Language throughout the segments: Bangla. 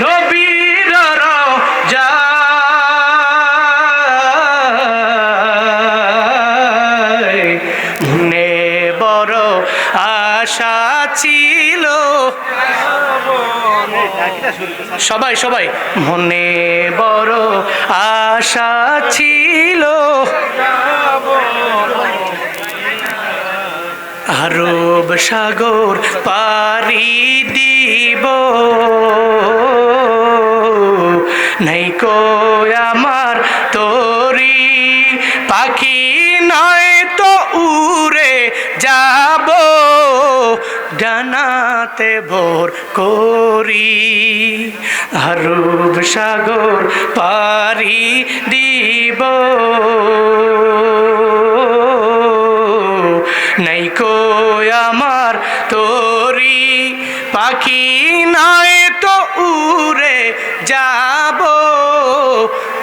নবীর রওজায় মনে বড় আশা ছিল সবাই সবাই মনে বড় আশা ছিল আরব সাগর পাড়ি দিব নাই কো আমার তোরি পাখি নয় তো উড়ে যাব ডানাতে ভোর করি আরব সাগর পাড়ি দিব নাই কো আমার তোরি পাখি নয় তো উড়ে যাব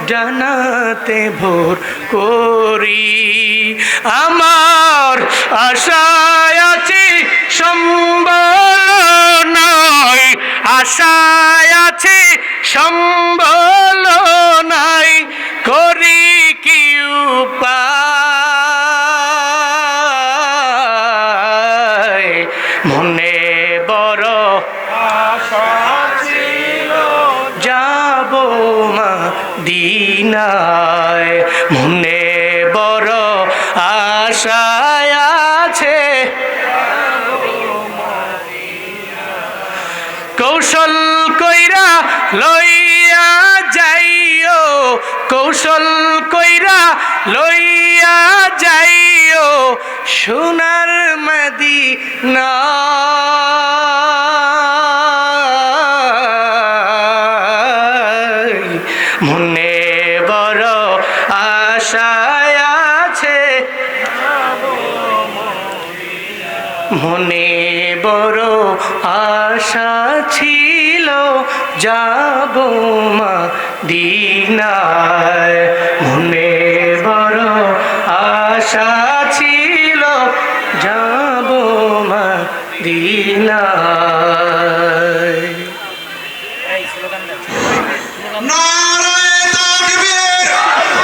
ডানাতে ভোর করি আমার আশায় আছি সম্বল নাই আশায় আছি সম্বল নাই করি কি উপায় মনে বড় আশা ছিল যাব মদিনায় মনে বড় আশা আছে কৌশল কইরা লইয়া যাইও কৌশল কইরা লইয়া যাইও সোনার মদিনা মনে বড় আশা আছে মনে বড় আশা ছিল যাব মদিনায় মনে বড় আশা ছিল যাব মদিনায়